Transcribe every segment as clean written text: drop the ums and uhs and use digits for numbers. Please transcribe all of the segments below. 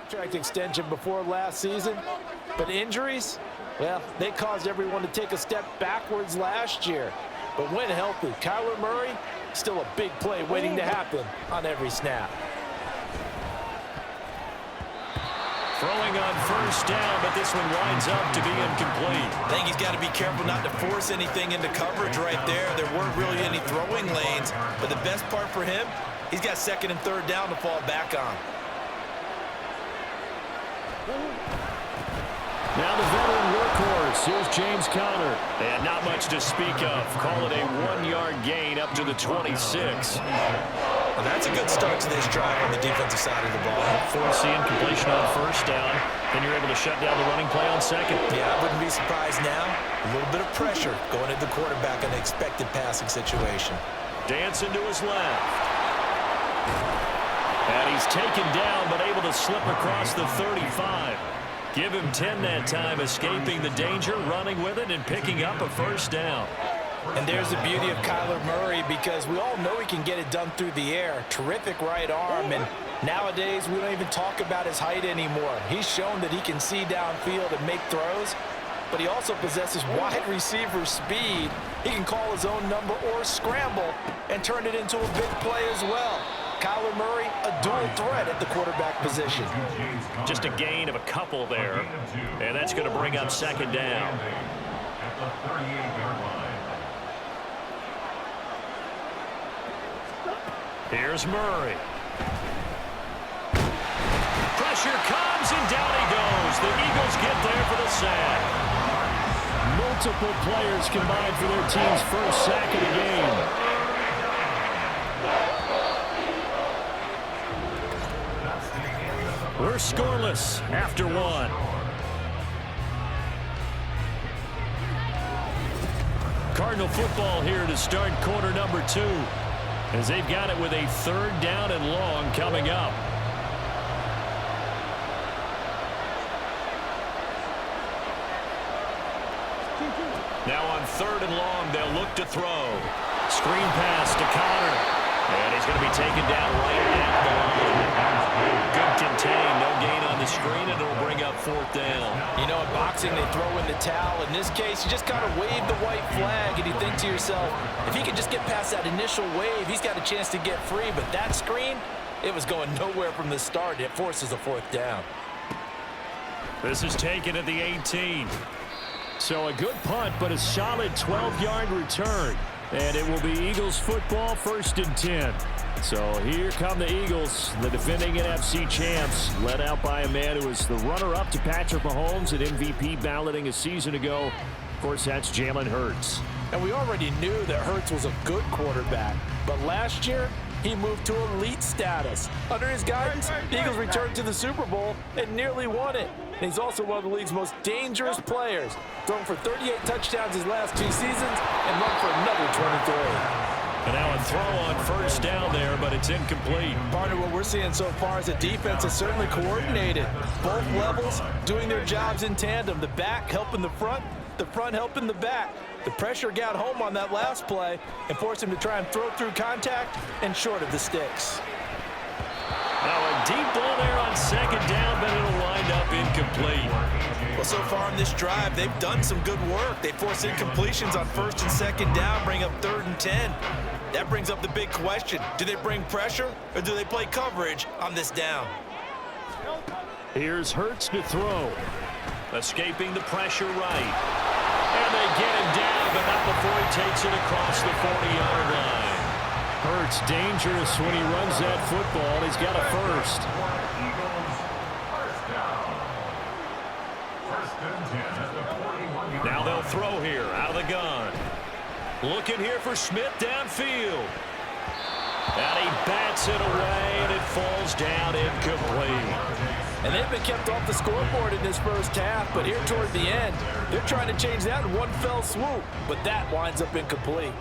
contract extension before last season, but injuries, well, they caused everyone to take a step backwards last year. But when healthy, Kyler Murray, still a big play waiting to happen on every snap. Throwing on first down, but this one winds up to be incomplete. I think he's got to be careful not to force anything into coverage right there. There weren't really any throwing lanes, but the best part for him, he's got second and third down to fall back on. Now the veteran workhorse. Here's James Conner. And not much to speak of. Call it a 1-yard gain up to the 26. Well, that's a good start to this drive on the defensive side of the ball. Force the incompletion on first down. Then you're able to shut down the running play on second. Yeah, I wouldn't be surprised now. A little bit of pressure going at the quarterback in an expected passing situation. Dancing to his left. And he's taken down, but able to slip across the 35. Give him 10 that time, escaping the danger, running with it, and picking up a first down. And there's the beauty of Kyler Murray, because we all know he can get it done through the air. Terrific right arm, and nowadays we don't even talk about his height anymore. He's shown that he can see downfield and make throws, but he also possesses wide receiver speed. He can call his own number or scramble and turn it into a big play as well. Kyler Murray, a dual threat at the quarterback position. Just a gain of a couple there, and that's going to bring up second down. Here's Murray. Pressure comes, and down he goes. The Eagles get there for the sack. Multiple players combined for their team's first sack of the game. We're scoreless after one. Cardinal football here to start quarter number 2, as they've got it with a third down and long coming up. Now on third and long, they'll look to throw. Screen pass to Conner. And he's going to be taken down right at the line. Good contain, no gain on the screen, and it'll bring up fourth down. You know, in boxing, they throw in the towel. In this case, you just kind of wave the white flag, and you think to yourself, if he can just get past that initial wave, he's got a chance to get free. But that screen, it was going nowhere from the start. It forces a fourth down. This is taken at the 18. So a good punt, but a solid 12-yard return. And it will be Eagles football, 1st and 10. So here come the Eagles, the defending NFC champs, led out by a man who was the runner-up to Patrick Mahomes at MVP balloting a season ago. Of course, that's Jalen Hurts. And we already knew that Hurts was a good quarterback. But last year, he moved to elite status. Under his guidance, the Eagles returned to the Super Bowl and nearly won it. And he's also one of the league's most dangerous players, thrown for 38 touchdowns his last 2 seasons and run for another 23. And now a throw on first down there, but it's incomplete. Part of what we're seeing so far is the defense is certainly coordinated. Both levels doing their jobs in tandem. The back helping the front helping the back. The pressure got home on that last play and forced him to try and throw through contact and short of the sticks. Now a deep ball there on second down, but it'll wind up incomplete. Well, so far on this drive, they've done some good work. They forced incompletions on first and second down, bring up 3rd and 10. That brings up the big question. Do they bring pressure or do they play coverage on this down? Here's Hurts to throw. Escaping the pressure right. And they get him down, but not before he takes it across the 40-yard line. Hurts dangerous when he runs that football. He's got a first. Now they'll throw here out of the gun. Looking here for Smith downfield. And he bats it away, and it falls down incomplete. And they've been kept off the scoreboard in this first half, but here toward the end, they're trying to change that in one fell swoop, but that winds up incomplete.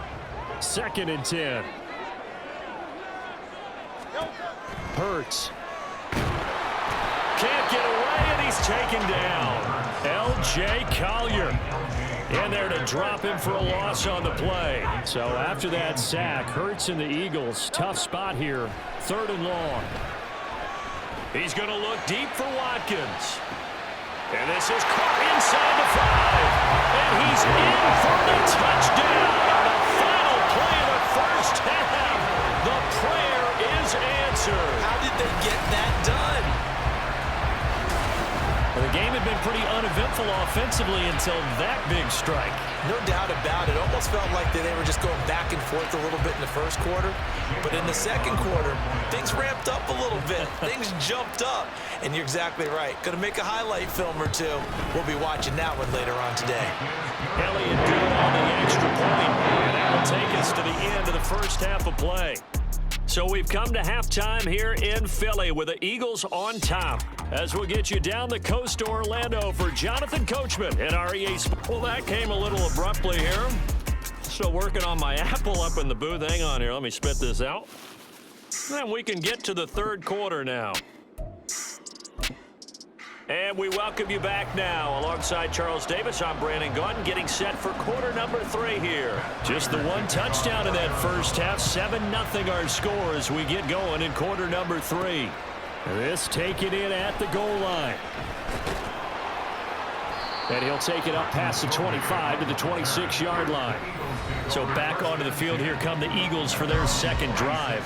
2nd and 10. Hurts. Can't get away, and he's taken down. L.J. Collier in there to drop him for a loss on the play. So after that sack, Hurts and the Eagles, tough spot here, 3rd and long. He's going to look deep for Watkins. And this is caught inside the 5. And he's in for the touchdown. The final play of the first half. The prayer is answered. How did they get that done? Well, the game had been pretty uneventful offensively until that big strike. No doubt about it. Almost felt like they were just going back and forth a little bit in the first quarter. But in the second quarter, things ramped up a little bit. Things jumped up. And you're exactly right. Going to make a highlight film or two. We'll be watching that one later on today. Elliott good on the extra point. And that will take us to the end of the first half of play. So we've come to halftime here in Philly with the Eagles on top. As we'll get you down the coast to Orlando for Jonathan Coachman at REA Sports. Well, that came a little abruptly here. Still working on my apple up in the booth. Hang on here. Let me spit this out. And we can get to the third quarter now. And we welcome you back now. Alongside Charles Davis, I'm Brandon Gaudin, getting set for quarter number 3 here. Just the one touchdown in that first half. 7-0 our score as we get going in quarter number 3. This taken in at the goal line. And he'll take it up past the 25 to the 26-yard line. So back onto the field, here come the Eagles for their second drive.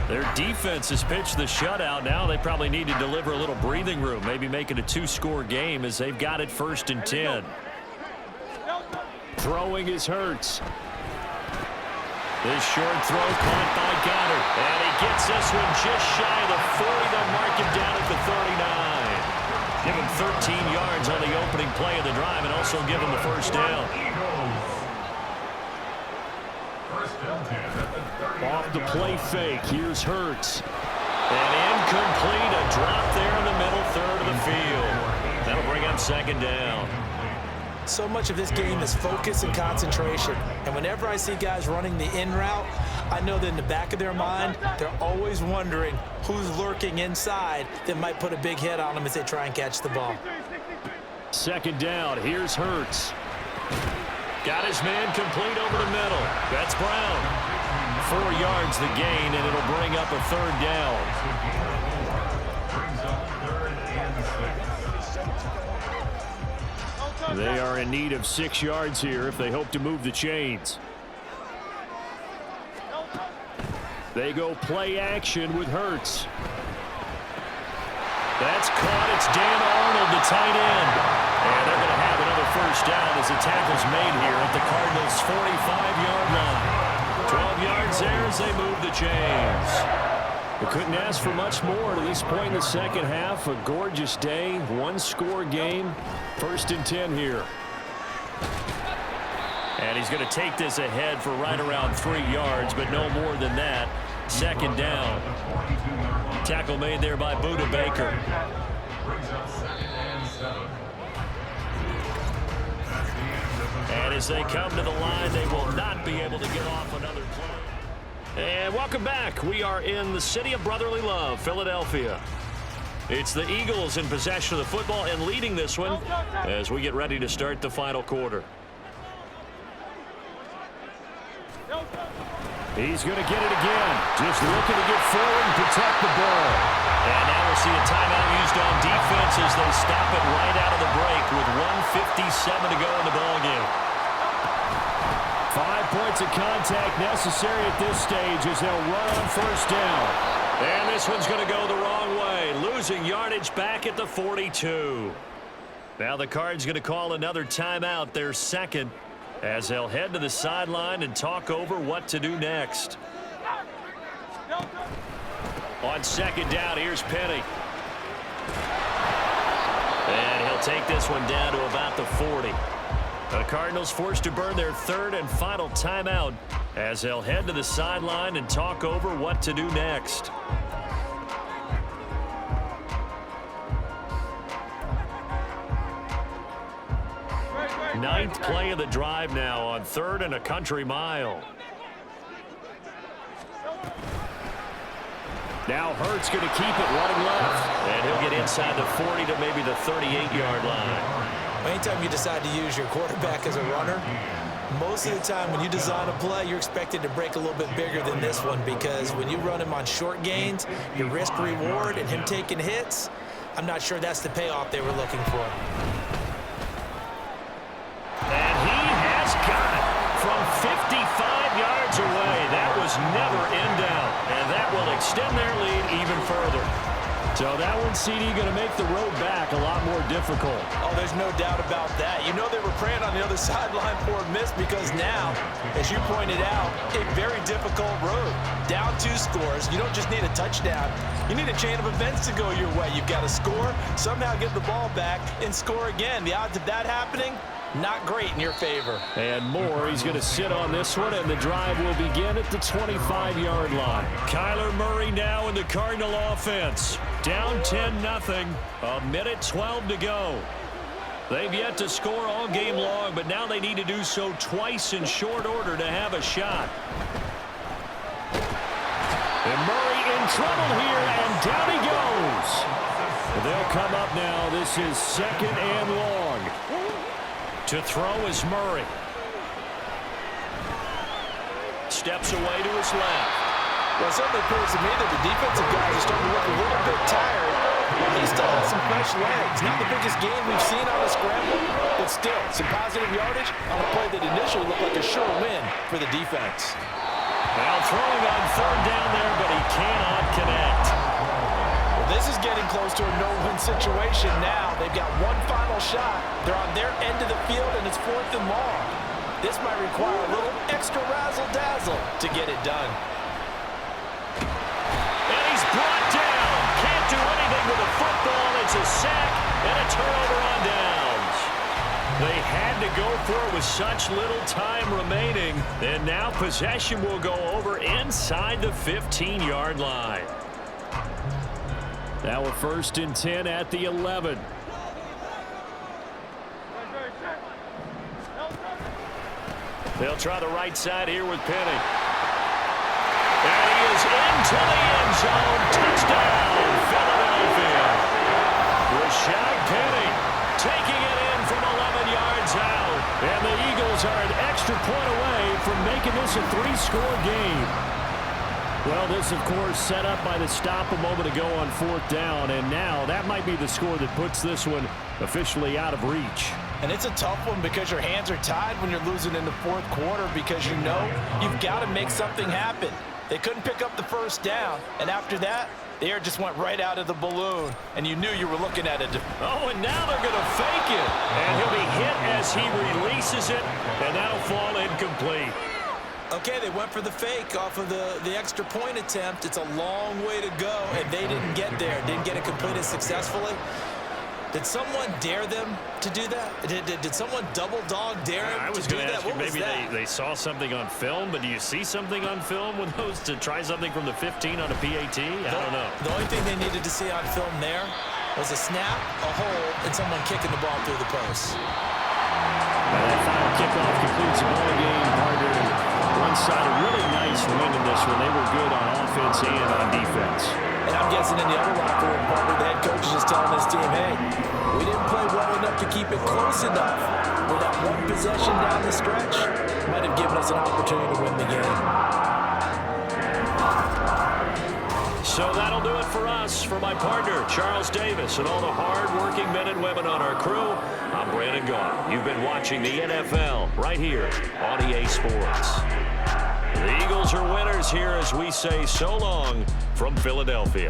Their defense has pitched the shutout. Now they probably need to deliver a little breathing room, maybe make it a 2-score game as they've got it 1st and 10. Throwing is Hurts. This short throw caught by Goddard. And he gets this one just shy of the 40. They'll mark him down at the 39. Give him 13 yards on the opening play of the drive and also give him the first down. Off the play fake, here's Hurts. And incomplete, a drop there in the middle third of the field. That'll bring up 2nd down. So much of this game is focus and concentration. And whenever I see guys running the in route, I know that in the back of their mind, they're always wondering who's lurking inside that might put a big hit on them as they try and catch the ball. 2nd down, here's Hurts. Got his man complete over the middle. That's Brown. 4 yards the gain, and it'll bring up a 3rd down. They are in need of 6 yards here if they hope to move the chains. They go play action with Hurts. That's caught. It's Dan Arnold, the tight end. And they're going to have another first down as the tackle's made here at the Cardinals' 45-yard line. 12 yards there as they move the chains. We couldn't ask for much more to this point in the second half. A gorgeous day, 1-score game. 1st and 10 here. And he's going to take this ahead for right around 3 yards, but no more than that. 2nd down. Tackle made there by Buda Baker. And as they come to the line, they will not be able to get off another play. And welcome back. We are in the city of brotherly love, Philadelphia. It's the Eagles in possession of the football and leading this one as we get ready to start the final quarter. He's going to get it again. Just looking to get forward and protect the ball. And now we'll see a timeout used on defense as they stop it right out of the break with 1:57 to go in the ballgame. 5 points of contact necessary at this stage as they'll run on 1st down. And this one's going to go the wrong way. Losing yardage back at the 42. Now the Cards going to call another timeout, their 2nd, as they'll head to the sideline and talk over what to do next. On 2nd down, here's Penny. And he'll take this one down to about the 40. The Cardinals forced to burn their 3rd and final timeout as they'll head to the sideline and talk over what to do next. Ninth play of the drive now on 3rd and a country mile. Now Hurts going to keep it running left. And he'll get inside the 40 to maybe the 38-yard line. Anytime you decide to use your quarterback as a runner, Most of the time when you design a play, you're expected to break a little bit bigger than this one, because when you run him on short gains, your risk reward and him taking hits, I'm not sure that's the payoff they were looking for. And he has got it from 55 yards away. That was never in doubt, and that will extend their lead even further. So that one, CD, going to make the road back a lot more difficult. Oh, there's no doubt about that. You know they were praying on the other sideline for a miss, because now, as you pointed out, a very difficult road. Down 2 scores. You don't just need a touchdown. You need a chain of events to go your way. You've got to score, somehow get the ball back, and score again. The odds of that happening, not great in your favor. And more, he's going to sit on this one, and the drive will begin at the 25-yard line. Kyler Murray now in the Cardinal offense. Down 10-0, 1:12 to go. They've yet to score all game long, but now they need to do so twice in short order to have a shot. And Murray in trouble here, and down he goes. They'll come up now. This is 2nd and long. To throw is Murray. Steps away to his left. Well, it certainly appears to me that the defensive guys are starting to look a little bit tired. He still has some fresh legs. Not the biggest game we've seen on a scramble, but still, some positive yardage on a play that initially looked like a sure win for the defense. Well, throwing on 3rd down there, but he cannot connect. Well, this is getting close to a no-win situation now. They've got one final shot. They're on their end of the field, and it's 4th and long. This might require a little extra razzle-dazzle to get it done. And he's brought down. Can't do anything with the football. It's a sack and a turnover on downs. They had to go for it with such little time remaining. And now possession will go over inside the 15-yard line. Now a 1st and 10 at the 11. They'll try the right side here with Penny. And he is into the end zone. Touchdown, Philadelphia. Rashad Penny taking it in from 11 yards out. And the Eagles are an extra point away from making this a 3-score game. Well, this, of course, set up by the stop a moment ago on 4th down. And now that might be the score that puts this one officially out of reach. And it's a tough one because your hands are tied when you're losing in the 4th quarter, because you know you've got to make something happen. They couldn't pick up the 1st down, and after that, the air just went right out of the balloon, and you knew you were looking at it. Oh, and now they're going to fake it. And he'll be hit as he releases it, and that'll fall incomplete. Okay, they went for the fake off of the extra point attempt. It's a long way to go, and they didn't get there. Didn't get it completed successfully. Did someone dare them to do that? Did someone double dog dare them I was to do going to that? ask you, What was maybe that? they saw something on film, but do you see something on film with those to try something from the 15 on a PAT? I don't know. The only thing they needed to see on film there was a snap, a hole, and someone kicking the ball through the post. That final kickoff completes the ball game, partner. One side, a really nice win in this one. They were good on offense and on defense. And I'm guessing in the other locker room, partner, the head coach is just telling this team, hey, we didn't play well enough to keep it close enough. Where that one possession down the stretch might have given us an opportunity to win the game. So that'll do it for us. For my partner, Charles Davis, and all the hard-working men and women on our crew, I'm Brandon Gaughan. You've been watching the NFL right here on EA Sports. The Eagles are winners here as we say so long from Philadelphia.